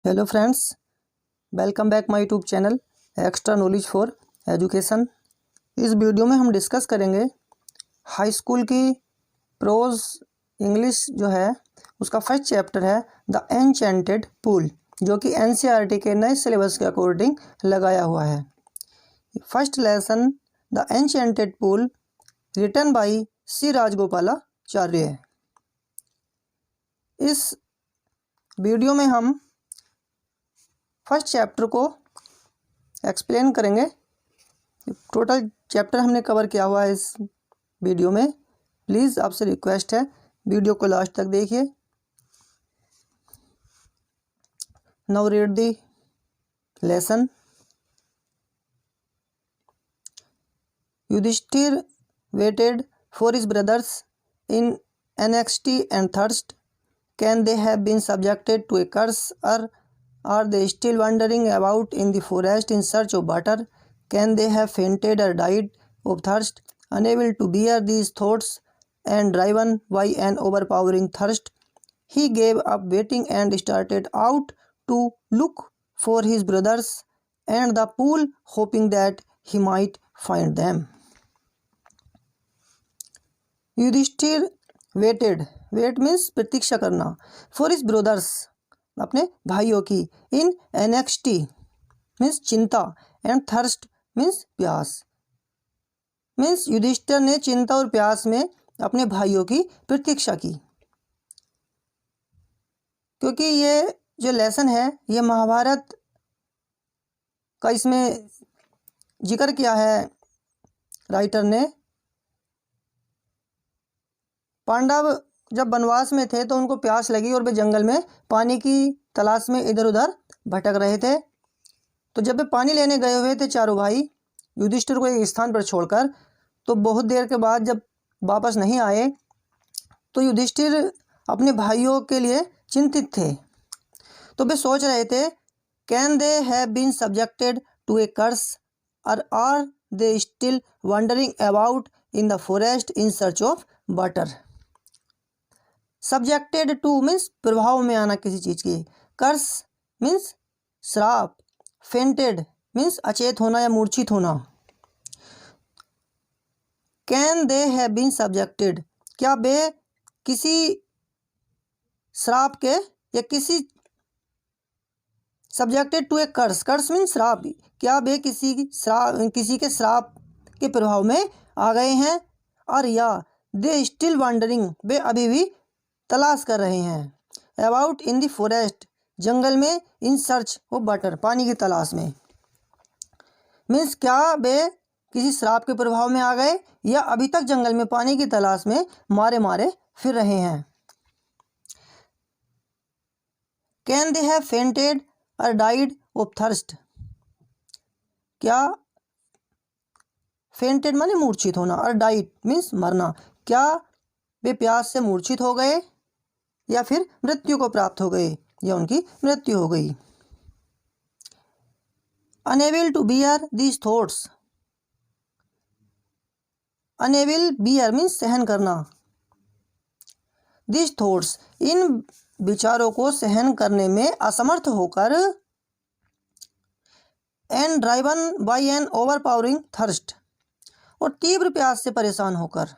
Hello friends, welcome back my YouTube channel extra knowledge for education. इस video में हम discuss करेंगे high school की प्रोज इंग्लिश जो है उसका फर्स्ट चैप्टर है द एनचेंटेड पूल, जो कि एनसीईआरटी के नए सिलेबस के अकॉर्डिंग लगाया हुआ है। First lesson the enchanted pool written by C Rajagopalachari. इस वीडियो में हम फर्स्ट चैप्टर को एक्सप्लेन करेंगे। टोटल चैप्टर हमने कवर किया हुआ है इस वीडियो में। प्लीज़ आपसे रिक्वेस्ट है वीडियो को लास्ट तक देखिए। Now read the lesson. Yudhishthira waited for his brothers in anxiety and thirst. Can they have been subjected to a curse, or are they still wandering about in the forest in search of water? Can they have fainted or died of thirst? Unable to bear these thoughts and driven by an overpowering thirst, he gave up waiting and started out to look for his brothers and the pool, hoping that he might find them. Yudhishthira waited, wait means प्रतीक्षा करना, for his brothers अपने भाइयों की, in anxiety means चिंता, and thirst means प्यास। Means Yudhishthira ने चिंता और प्यास में अपने भाइयों की प्रतीक्षा की। क्योंकि ये जो लेसन है ये महाभारत का इसमें जिक्र किया है राइटर ने। पांडव जब वनवास में थे तो उनको प्यास लगी और वे जंगल में पानी की तलाश में इधर उधर भटक रहे थे। तो जब वे पानी लेने गए हुए थे चारों भाई युधिष्ठिर को एक स्थान पर छोड़कर, तो बहुत देर के बाद जब वापस नहीं आए तो युधिष्ठिर अपने भाइयों के लिए चिंतित थे। तो वे सोच रहे थे, can they have been subjected to a curse, और are they still wandering about in the forest in search of water. Subjected to means प्रभाव में आना किसी चीज़ की, कर्स मीन्स श्राप, फेंटेड मीन्स अचेत होना या मूर्छित होना। Can they have been subjected, क्या वे किसी श्राप के या किसी subjected to a curse, curse means श्राप, क्या वे किसी के श्राप के प्रभाव में आ गए हैं, और या दे स्टिल वंडरिंग वे अभी भी तलाश कर रहे हैं, अबाउट इन द फॉरेस्ट जंगल में, इन सर्च ऑफ वाटर पानी की तलाश में। मीन्स क्या वे किसी श्राप के प्रभाव में आ गए या अभी तक जंगल में पानी की तलाश में मारे मारे फिर रहे हैं। कैन दे हैव फेंटेड और डाइड ऑफ थर्स्ट, क्या फेंटेड माने मूर्छित होना और डाइड मीन्स मरना, क्या वे प्यास से मूर्छित हो गए या फिर मृत्यु को प्राप्त हो गए या उनकी मृत्यु हो गई। Unable to bear these thoughts, unable bear means सहन करना, दीज थॉट्स इन विचारों को सहन करने में असमर्थ होकर, and driven by an overpowering thirst और तीव्र प्यास से परेशान होकर,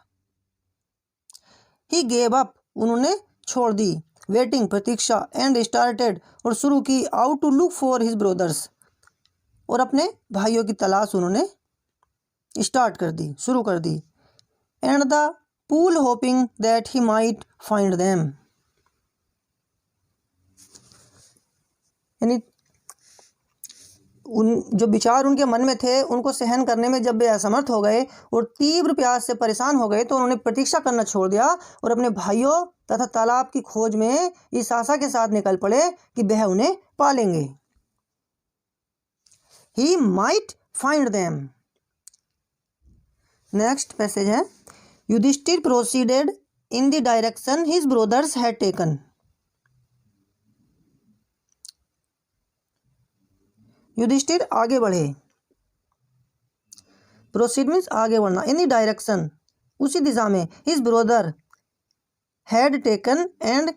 ही गेव अप उन्होंने छोड़ दी, वेटिंग प्रतीक्षा, एंड स्टार्टेड और शुरू की, out to look for his brothers और अपने भाइयों की तलाश उन्होंने स्टार्ट कर दी, शुरू कर दी, and the pool hoping that he might find them, यानी उन जो विचार उनके मन में थे उनको सहन करने में जब वे असमर्थ हो गए और तीव्र प्यास से परेशान हो गए तो उन्होंने प्रतीक्षा करना छोड़ दिया और अपने भाइयों तथा तालाब की खोज में इस आशा के साथ निकल पड़े कि वह उन्हें पालेंगे। He might find them. Next passage है, Yudhishthira proceeded in the direction his brothers had taken. Yudhishthira आगे बढ़े, प्रोसीड मीन्स आगे बढ़ना, इन द डायरेक्शन उसी दिशा में, his brother had taken and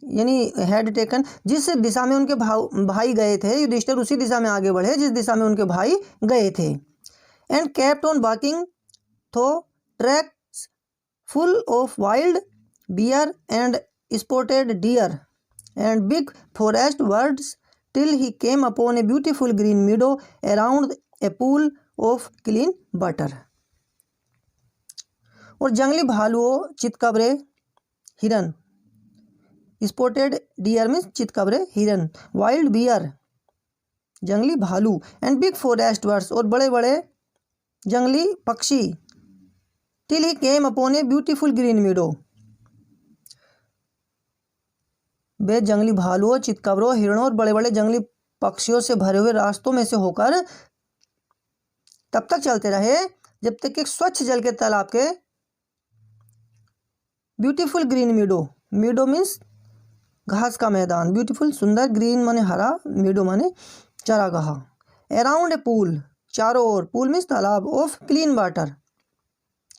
यानी हैड टेकन, जिस दिशा में उनके भाई गए थे, युधिष्ठिर उसी दिशा में आगे बढ़े जिस दिशा में उनके भाई गए थे। And kept on walking through tracks full of wild bear and spotted deer and big forest birds till he came upon a beautiful green meadow around a pool of clean water। और जंगली भालुओं, चितकबरे, हिरन, spotted deer means चितकबरे हिरन, wild beer जंगली भालू, and big forest birds और बड़े बड़े जंगली पक्षी, till he came upon a beautiful green meadow, वे जंगली भालुओं, चितकबरों, हिरणों और बड़े बड़े जंगली पक्षियों से भरे हुए रास्तों में से होकर तब तक चलते रहे जब तक कि स्वच्छ जल के तालाब के ब्यूटीफुल ग्रीन मीडो, मीडो मीन्स घास का मैदान, ब्यूटीफुल सुंदर, ग्रीन माने हरा, मीडो माने चरागाह, अराउंड ए पूल चारों ओर, पूल मीन्स तालाब, of clean water,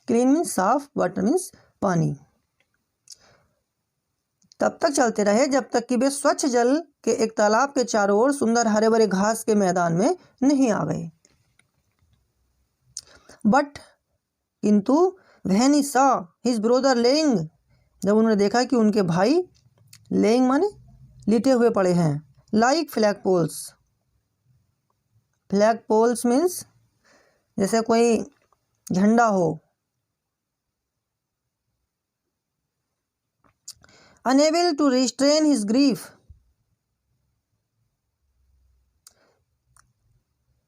clean means साफ, वाटर मीन्स पानी, तब तक चलते रहे जब तक कि वे स्वच्छ जल के एक तालाब के चारों ओर सुंदर हरे भरे घास के मैदान में नहीं आ गए। बट किंतु when he saw his brother laying, जब उन्होंने देखा कि उनके भाई लेइंग माने लेटे हुए पड़े हैं, like flag poles, flag poles means जैसे कोई झंडा हो, unable to restrain his grief,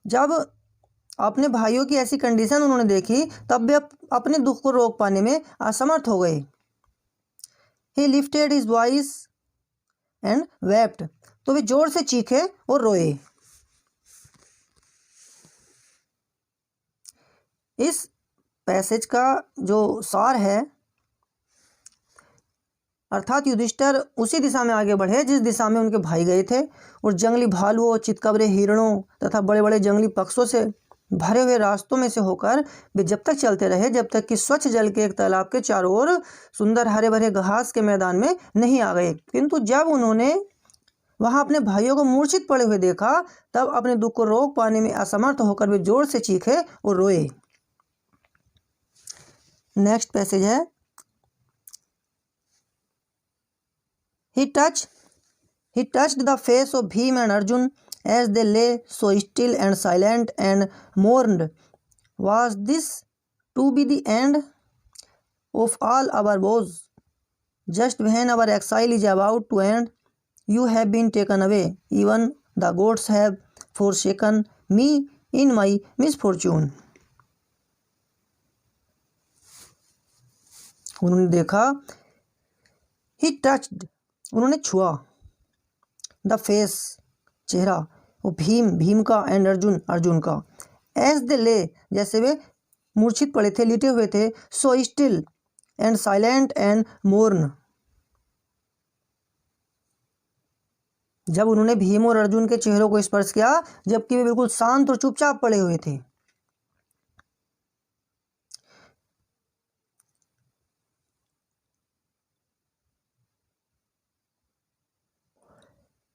जब अपने भाइयों की ऐसी कंडीशन उन्होंने देखी तब वे अपने दुख को रोक पाने में असमर्थ हो गए। he lifted his voice and wept, तो वे जोर से चीखे और रोए। इस पैसेज का जो सार है, अर्थात युधिष्ठिर उसी दिशा में आगे बढ़े जिस दिशा में उनके भाई गए थे, और जंगली भालुओं, चितकबरे, हिरणों तथा बड़े बड़े जंगली पक्षियों से भरे हुए रास्तों में से होकर वे जब तक चलते रहे जब तक कि स्वच्छ जल के एक तालाब के चारों ओर सुंदर हरे भरे घास के मैदान में नहीं आ गए। किंतु जब उन्होंने वहां अपने भाइयों को मूर्छित पड़े हुए देखा तब अपने दुख को रोक पाने में असमर्थ होकर वे जोर से चीखे और रोए। नेक्स्ट पैसेज है, He touched the face of Bhim and Arjun as they lay so still and silent and mourned. Was this to be the end of all our woes? Just when our exile is about to end, you have been taken away. Even the gods have forsaken me in my misfortune. उन्होंने देखा, He touched, उन्होंने छुआ, the face चेहरा, वो भीम का, and Arjun का, as they ले जैसे वे मूर्छित पड़े थे, लेटे हुए थे, so still and silent and mourn, जब उन्होंने भीम और अर्जुन के चेहरों को स्पर्श किया जबकि वे बिल्कुल शांत और चुपचाप पड़े हुए थे।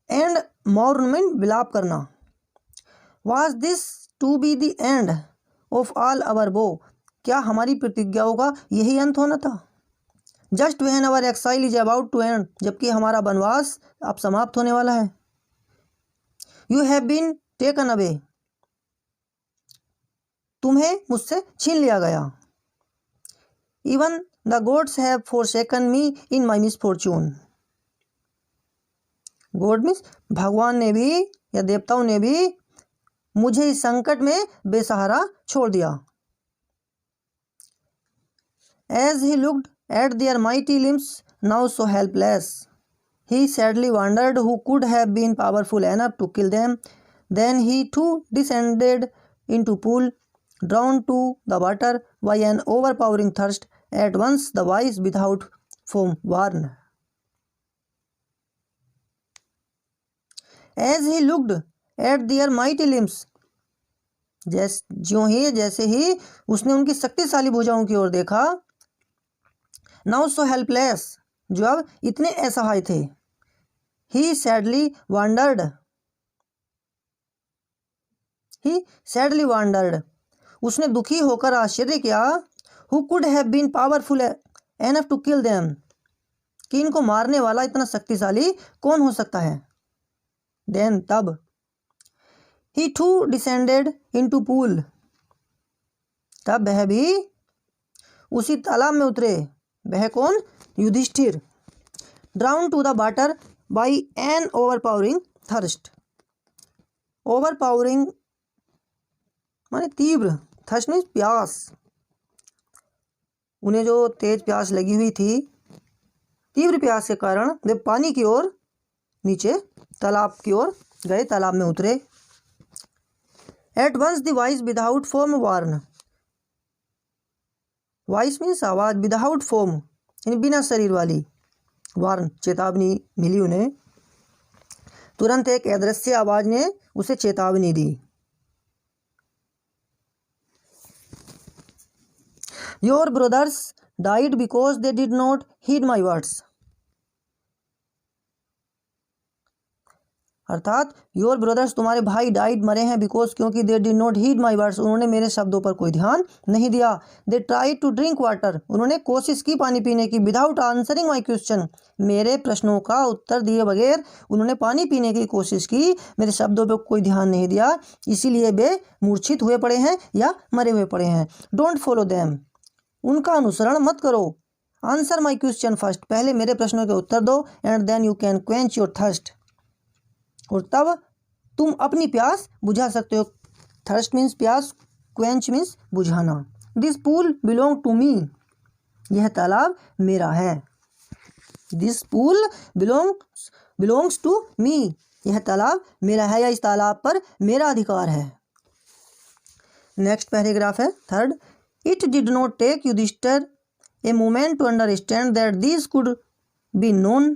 एंड मॉर्न मीन विलाप करना। Was this to be the end of all our vows, क्या हमारी प्रतिज्ञाओं का यही अंत होना था। Just when our exile is about to end, जबकि हमारा वनवास अब समाप्त होने वाला है। You have been taken away, तुम्हें मुझसे छीन लिया गया। Even the gods have forsaken me in my misfortune, god means भगवान ने भी या देवताओं ने भी मुझे इस संकट में बेसहारा छोड़ दिया। As he looked at their mighty limbs now so helpless, he sadly wondered who could have been powerful enough to kill them. Then he too descended into pool, drawn to the water by an overpowering thirst, at once the voice without form warn. As he looked at their mighty limbs, जैसे ही उसने उनकी शक्तिशाली भुजाओं की ओर देखा, now so helpless, जो अब इतने असहाय थे, ही सैडली वांडर्ड, उसने दुखी होकर आश्चर्य किया। Who could have been powerful enough to kill them, कि इनको मारने वाला इतना शक्तिशाली कौन हो सकता है। देन तब he too descended into pool, तब वह भी उसी तालाब में उतरे। वह कौन? Yudhishthira. Drawn to the water by an overpowering thirst, overpowering माने तीव्र, थर्स्ट मीन्स प्यास। उन्हें जो तेज प्यास लगी हुई थी, तीव्र प्यास के कारण वे पानी की ओर नीचे तालाब की ओर गए, तालाब में उतरे। At once the voice without form warn, voice means आवाज, विदाउट फॉर्म यानी बिना शरीर वाली, वार्न चेतावनी मिली उन्हें। तुरंत एक अदृश्य आवाज ने उसे चेतावनी दी। Your brothers died because they did not heed my words, अर्थात योर ब्रदर्स तुम्हारे भाई डाइड मरे हैं बिकॉज क्योंकि they did not heed my words, उन्होंने मेरे शब्दों पर कोई ध्यान नहीं दिया। They try to drink water, उन्होंने कोशिश की पानी पीने की। विदाउट आंसरिंग माई क्वेश्चन, मेरे प्रश्नों का उत्तर दिए बगैर उन्होंने पानी पीने की कोशिश की, मेरे शब्दों पर कोई ध्यान नहीं दिया, इसीलिए वे मूर्छित हुए पड़े हैं या मरे हुए पड़े हैं। डोंट फॉलो देम, उनका अनुसरण मत करो। आंसर माई क्वेश्चन फर्स्ट, पहले मेरे प्रश्नों के उत्तर दो। And then you can quench your thirst, और तब तुम अपनी प्यास बुझा सकते हो। थर्स्ट मीन्स प्यास, क्वेंच मीन्स बुझाना। This pool belong to me, यह तालाब मेरा है। This pool belongs to me, यह तालाब मेरा है या इस तालाब पर मेरा अधिकार है। नेक्स्ट पैराग्राफ है third. It did not take Yudhishthira a moment to understand that this could be none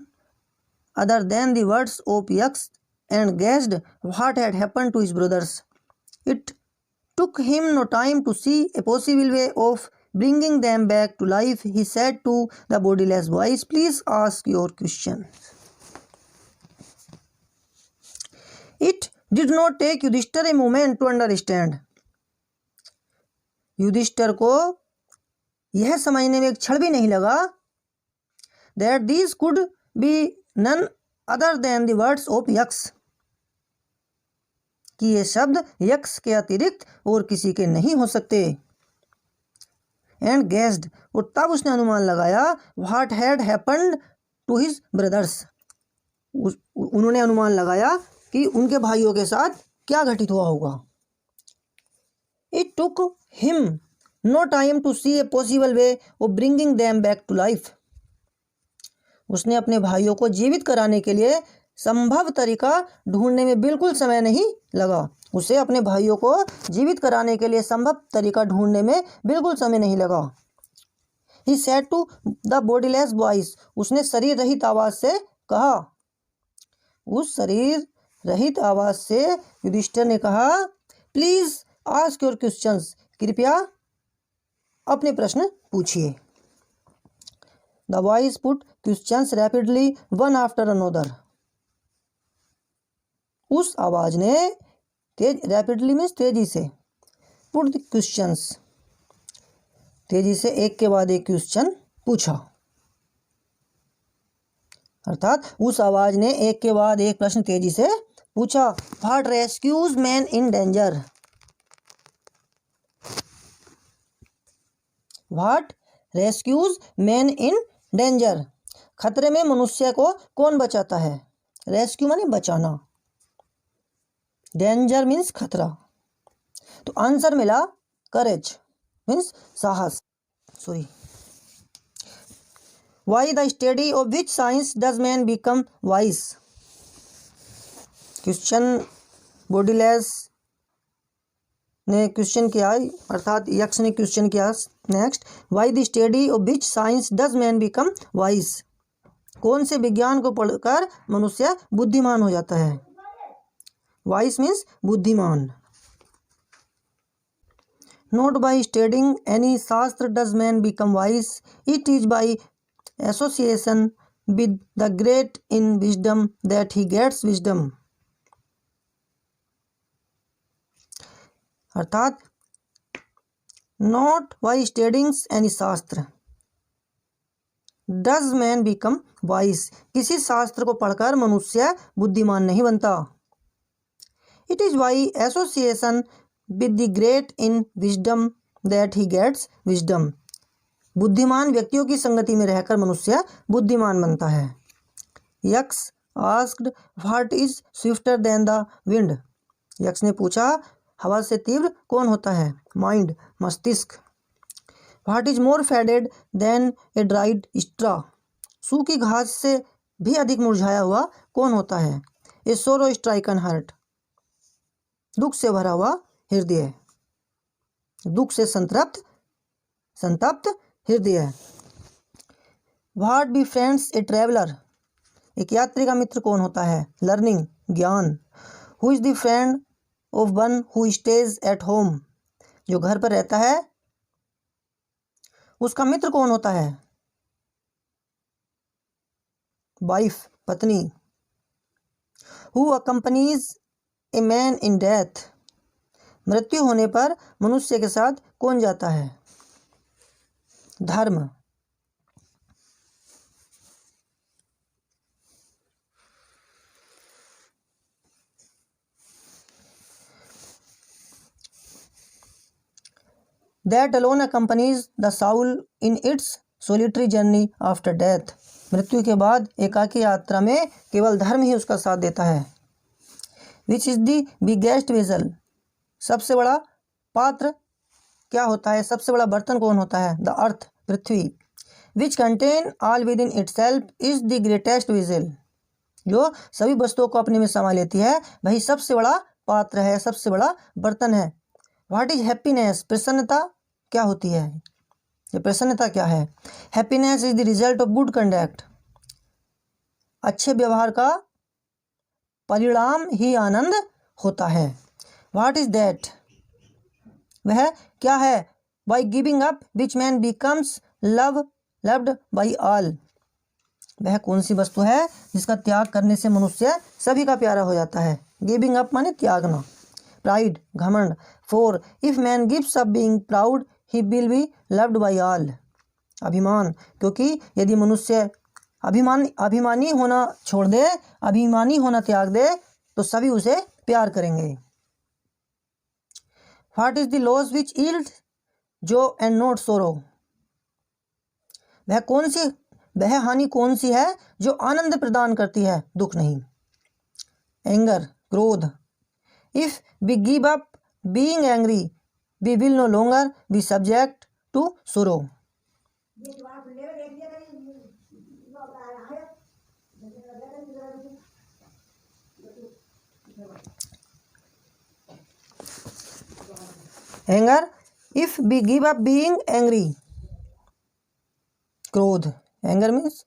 other than the words of Yaksha and guessed what had happened to his brothers. It took him no time to see a possible way of bringing them back to life. He said to the bodiless voice, please ask your question. It did not take Yudhishthir a moment to understand. Yudhishthira को यह समझने में एक क्षण भी नहीं लगा that these could be none other than the words of यक्ष, कि ये शब्द यक्ष के अतिरिक्त और किसी के नहीं हो सकते। एंड गेस्ड, और तब उसने अनुमान लगाया। What had happened to his brothers, उन्होंने अनुमान लगाया कि उनके भाइयों के साथ क्या घटित हुआ होगा। It took him no time to see a possible way of bringing them back to life, उसने अपने भाइयों को जीवित कराने के लिए संभव तरीका ढूंढने में बिल्कुल समय नहीं लगा। उसे अपने भाइयों को जीवित कराने के लिए संभव तरीका ढूंढने में बिल्कुल समय नहीं लगा। He said to the bodiless voice, उसने शरीर रहित आवाज से कहा। उस शरीर रहित आवाज से युधिष्ठिर ने कहा, प्लीज आस्क योर क्वेश्चंस, कृपया अपने प्रश्न पूछिए। The voice put questions rapidly one after another, उस आवाज ने रैपिडली मीन्स तेजी से, पुट द क्वेश्चंस तेजी से एक के बाद एक क्वेश्चन पूछा, अर्थात उस आवाज ने एक के बाद एक प्रश्न तेजी से पूछा। What rescues man in danger, what rescues man in danger, खतरे में मनुष्य को कौन बचाता है। रेस्क्यू माने बचाना, डेंजर मीन्स खतरा। तो आंसर मिला करेज मीन्स साहस। Sorry, why the study of which science does man become wise, question bodiless ने क्वेश्चन किया, अर्थात यक्ष ने क्वेश्चन किया। Next, why the study of which science does man become wise, कौन से विज्ञान को पढ़कर मनुष्य बुद्धिमान हो जाता है। वाइस मीन्स बुद्धिमान। नॉट बाई स्टडिंग एनी शास्त्र does man become wise, it is by association with the great in wisdom that he gets wisdom। अर्थात not by studying any शास्त्र does man become wise। किसी शास्त्र को पढ़कर मनुष्य बुद्धिमान नहीं बनता। It is by association with the great in wisdom that he gets wisdom। बुद्धिमान व्यक्तियों की संगति में रहकर मनुष्य बुद्धिमान बनता है। यक्ष asked what is swifter than the wind. यक्ष ने पूछा हवा से तीव्र कौन होता है? माइंड मस्तिष्क। What is more faded than a dried straw. सूखी घास से भी अधिक मुरझाया हुआ कौन होता है? ए सोरो स्ट्राइकन हार्ट। दुख से भरा हुआ हृदय, दुख से संतप्त हृदय। What be friends a traveller. एक यात्री का मित्र कौन होता है? लर्निंग ज्ञान। Who is the friend of one who stays at home. जो घर पर रहता है उसका मित्र कौन होता है? वाइफ पत्नी। Who accompanies a man in death. मृत्यु होने पर मनुष्य के साथ कौन जाता है? धर्म। That alone accompanies the soul in its solitary journey after death। मृत्यु के बाद एकाकी यात्रा में केवल धर्म ही उसका साथ देता है। Which is the biggest vessel। सबसे बड़ा पात्र क्या होता है? सबसे बड़ा बर्तन कौन होता है? The earth Prithvi. Which contain all within itself is the greatest vessel। जो सभी वस्तुओं को अपने में समा लेती है वही सबसे बड़ा पात्र है, सबसे बड़ा बर्तन है। What is happiness। प्रसन्नता क्या होती है? ये प्रसन्नता क्या है? Happiness is the result of good conduct. अच्छे व्यवहार का परिणाम ही आनंद होता है। What is that. वह क्या है? By giving up which man becomes loved by all. वह कौन सी वस्तु है जिसका त्याग करने से मनुष्य सभी का प्यारा हो जाता है? गिविंग अप माने त्यागना। प्राइड घमंड। For if man gives up being proud he will be loved by all. अभिमान, क्योंकि यदि मनुष्य अभिमानी होना छोड़ दे, अभिमानी होना त्याग दे तो सभी उसे प्यार करेंगे। What is the loss which yield जो एंड नॉट सोरो। वह हानि कौन सी है जो आनंद प्रदान करती है, दुख नहीं। एंगर क्रोध। If we give up being angry we will no longer be subject to sorrow. Anger if we give up being angry. क्रोध एंगर मीन्स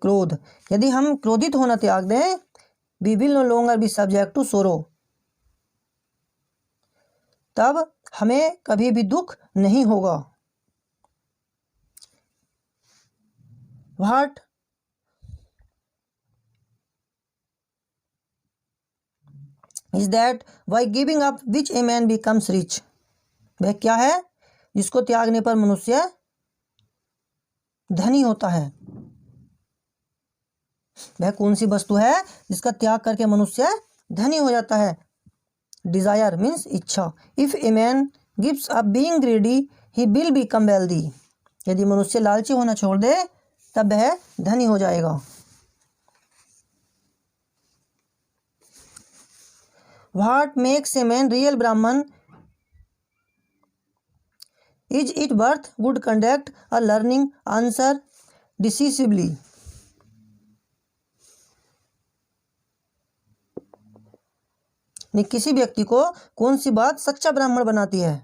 क्रोध। यदि हम क्रोधित होना त्याग दें we will no longer be subject to sorrow, तब हमें कभी भी दुख नहीं होगा। What is that by giving up which a man becomes rich. वह क्या है जिसको त्यागने पर मनुष्य धनी होता है? वह कौन सी वस्तु है जिसका त्याग करके मनुष्य धनी हो जाता है? डिजायर मीन्स इच्छा। If a man gives up being greedy he will become wealthy. यदि मनुष्य लालची होना छोड़ दे तब वह धनी हो जाएगा। What makes a man real Brahmin. Is it birth good conduct और लर्निंग आंसर डिसिसिवली। किसी व्यक्ति को कौन सी बात सच्चा ब्राह्मण बनाती है?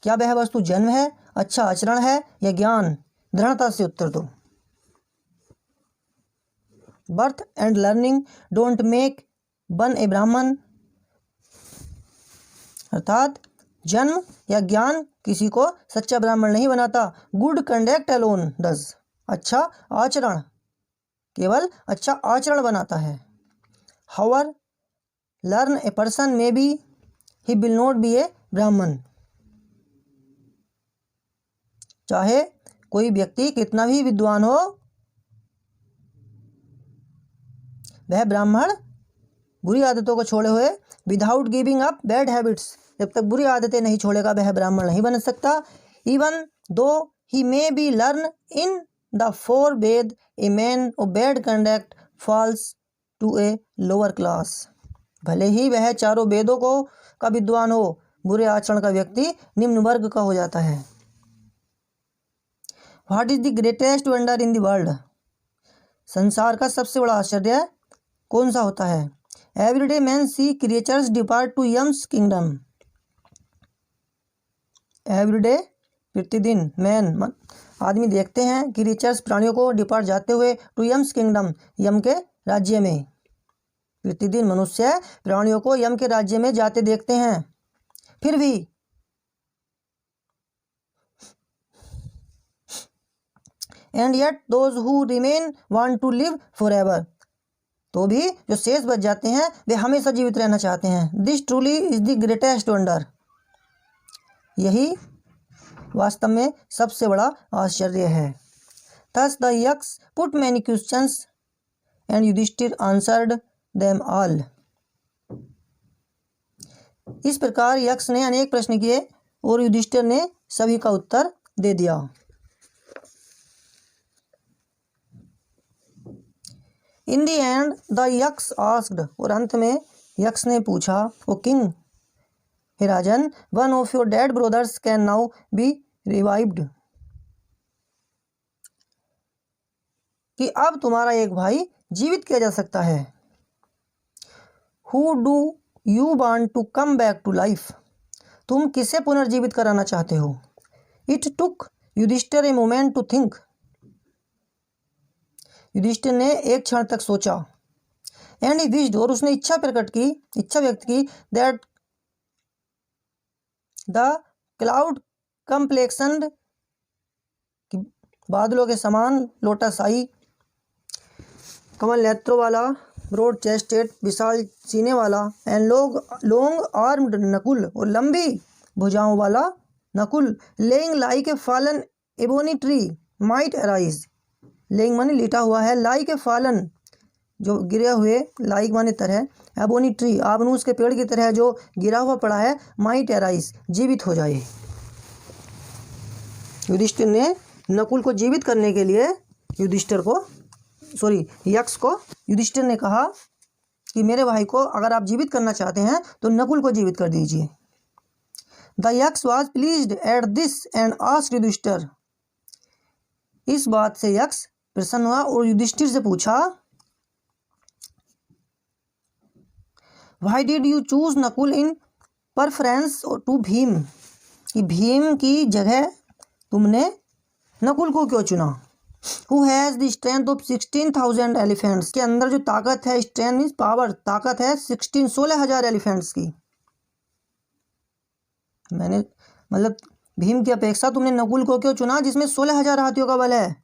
क्या वह वस्तु जन्म है, अच्छा आचरण है या ज्ञान? दृढ़ता से उत्तर दो। Birth and learning don't make one a Brahmin. अर्थात जन्म या ज्ञान किसी को सच्चा ब्राह्मण नहीं बनाता। Good conduct alone does. अच्छा आचरण, केवल अच्छा आचरण बनाता है। However learn a person may be he will not be a Brahmin. चाहे कोई व्यक्ति कितना भी विद्वान हो, वह ब्राह्मण बुरी आदतों को छोड़े हुए without giving up bad habits, जब तक बुरी आदतें नहीं छोड़ेगा वह ब्राह्मण नहीं बन सकता। Even though he may be learned in the four Veda a man of bad conduct falls to a lower class. भले ही वह चारों वेदों को का विद्वान हो, बुरे आचरण का व्यक्ति निम्न वर्ग का हो जाता है। What is the greatest wonder in the world? संसार का सबसे बड़ा आश्चर्य कौन सा होता है? Everyday man see creatures depart to Yama's kingdom. Everyday प्रतिदिन मैन आदमी देखते हैं क्रिएचर्स प्राणियों को डिपार्ट जाते हुए टू यम्स किंगडम, यम के राज्य में। प्रतिदिन मनुष्य प्राणियों को यम के राज्य में जाते देखते हैं। फिर भी and yet those who remain want to live forever, तो भी जो शेष बच जाते हैं वे हमेशा जीवित रहना चाहते हैं। This truly is the greatest wonder, यही वास्तव में सबसे बड़ा आश्चर्य है। Thus the Yaksha put many questions and Yudhishthira answered them all. इस प्रकार यक्ष ने अनेक प्रश्न किए और युधिष्ठिर ने सभी का उत्तर दे दिया। In the end the Yaksha asked, और अंत में यक्ष ने पूछा, ओ किंग, हे राजन, one of your dead brothers can now be revived, कि अब तुम्हारा एक भाई जीवित किया जा सकता है। Who do you want to come back to life, तुम किसे पुनर्जीवित कराना चाहते हो? It took Yudhishthira a moment to think, Yudhishthira ने एक क्षण तक सोचा। एंड ही विश्ड, और उसने इच्छा व्यक्त की दैट द क्लाउड कंप्लेक्शन्ड, बादलों के समान, लोटस आई, कमल नेत्रों वाला, ब्रॉड चेस्टेड, विशाल सीने वाला, एंड लॉन्ग आर्म्ड नकुल, और लंबी भुजाओं वाला Nakul, laying like a fallen ebony tree might arise. Laying माने लेटा हुआ है, लाइक ए फॉलन जो गिरे हुए, लाइक माने तरह, एबोनी ट्री आबनूस के पेड़ की तरह जो गिरा हुआ पड़ा है, माइट अराइज जीवित हो जाए। युधिष्ठिर ने नकुल को जीवित करने के लिए यक्ष को युधिष्ठिर ने कहा कि मेरे भाई को अगर आप जीवित करना चाहते हैं तो नकुल को जीवित कर दीजिए। The Yaksha was pleased at this and asked Yudhishthira, इस बात से यक्ष प्रसन्न हुआ और युधिष्ठिर से पूछा, why did you choose Nakula in preference to Bhima, कि भीम की जगह तुमने नकुल को क्यों चुना? Who has the strength of 16,000 elephants, के अंदर जो ताकत है, स्ट्रेंथ मीन्स पावर, ताकत है 16,000 एलिफेंट्स की। मैंने मतलब भीम की अपेक्षा तुमने नकुल को क्यों चुना जिसमें 16,000 हाथियों का बल है?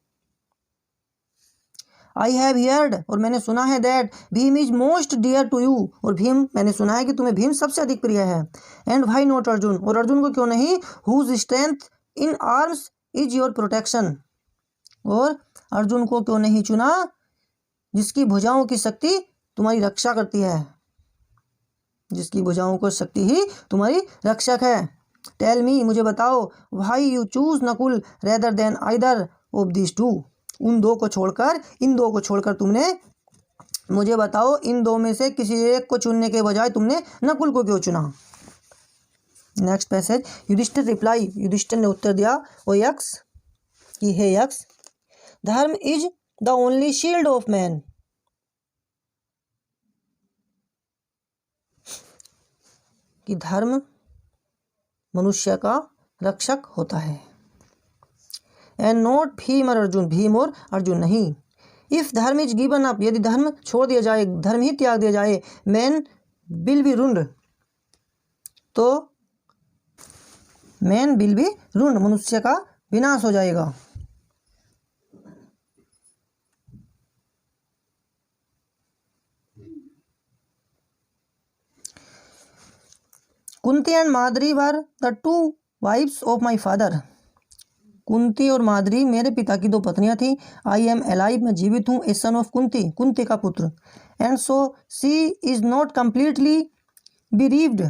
आई हैव हियर्ड, और मैंने सुना है, that Bhima is most dear to you, और भीम मैंने सुना है कि तुम्हें भीम सबसे अधिक प्रिय है। एंड व्हाई नॉट अर्जुन, और अर्जुन को क्यों नहीं? Whose strength in arms is your protection, और अर्जुन को क्यों नहीं चुना जिसकी भुजाओं की शक्ति तुम्हारी रक्षा करती है, जिसकी भुजाओं को शक्ति ही तुम्हारी रक्षक है। टेल मी, मुझे बताओ, why you choose Nakul rather than either of this two, इन दो को छोड़कर तुमने, मुझे बताओ इन दो में से किसी एक को चुनने के बजाय तुमने नकुल को क्यों चुना? Next passage, Yudhishthira reply, Yudhishthira ने उत्तर दिया, ओ यक्ष, कि हे Yaksha, dharma is the only shield of man, कि धर्म मनुष्य का रक्षक होता है। एंड नॉट भीम और अर्जुन, भीम और अर्जुन नहीं। इफ धर्म इज गिवन अप, यदि धर्म छोड़ दिया जाए, धर्म ही त्याग दिया जाए, मैन विल बी रुंड, तो मैन विल बी रुंड, मनुष्य का विनाश हो जाएगा। Kunti and Madri were the two wives of my father. Kunti और माद्री मेरे पिता की दो पत्नियां थी। आई एम अलाइव, मैं जीवित हूँ। A son of Kunti, Kunti का पुत्र। And so she is not completely bereaved,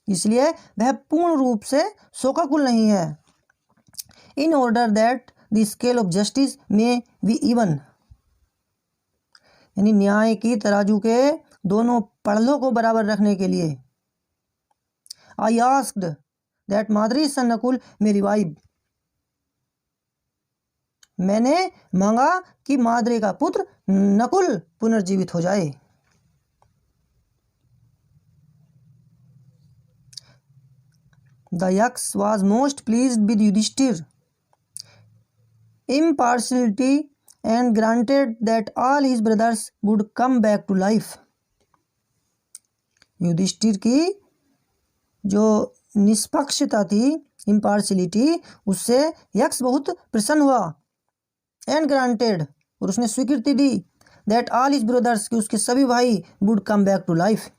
इसलिए वह पूर्ण रूप से शोकाकुल नहीं है। In order that the scale of justice may be even, यानी न्याय की तराजू के दोनों पड़लों को बराबर रखने के लिए। I asked that Madri son Nakula may revive, मैंने मांगा कि माद्री का पुत्र नकुल पुनर्जीवित हो जाए। The Yaks was most pleased with Yudhishthir's impartiality and granted that all his brothers would come back to life. Yudhishthir की जो निष्पक्षता थी, इम्पार्शियलिटी, उससे यक्ष बहुत प्रसन्न हुआ। एंड ग्रांटेड, और उसने स्वीकृति दी, दैट ऑल हिज ब्रदर्स, कि उसके सभी भाई would come back to life,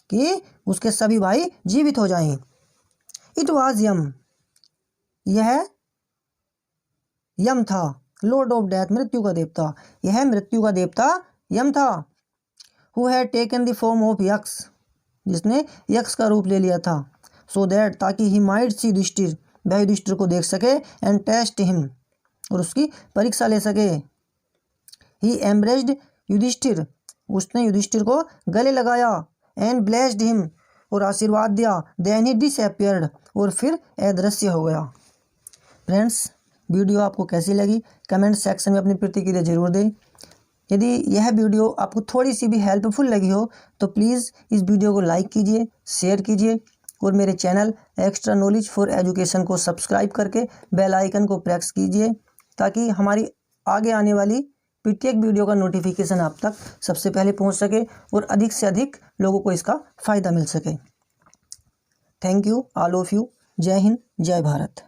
कि उसके सभी भाई जीवित हो जाएं। इट वाज यम, यह यम था। लॉर्ड ऑफ डेथ, मृत्यु का देवता, यह मृत्यु का देवता यम था। Who had taken the form of यक्ष, जिसने यक्ष का रूप ले लिया था। सो दैट, ताकि ही माइट सी युधिष्ठिर, वह युधिष्ठिर को देख सके। एंड टेस्ट हिम, और उसकी परीक्षा ले सके। ही एम्ब्रेस्ड युधिष्ठिर, उसने युधिष्ठिर को गले लगाया। एंड ब्लेस्ड हिम, और आशीर्वाद दिया। देन ही डिसअपियर्ड, और फिर अदृश्य हो गया। फ्रेंड्स, वीडियो आपको कैसी लगी कमेंट सेक्शन में अपनी प्रतिक्रिया जरूर दें। यदि यह वीडियो आपको थोड़ी सी भी हेल्पफुल लगी हो तो प्लीज़ इस वीडियो को लाइक कीजिए, शेयर कीजिए, और मेरे channel extra knowledge for education को सब्सक्राइब करके बेल आइकन को प्रेस कीजिए, ताकि हमारी आगे आने वाली प्रत्येक वीडियो का नोटिफिकेशन आप तक सबसे पहले पहुंच सके और अधिक से अधिक लोगों को इसका फ़ायदा मिल सके। Thank you all of you. जय हिंद, जय भारत।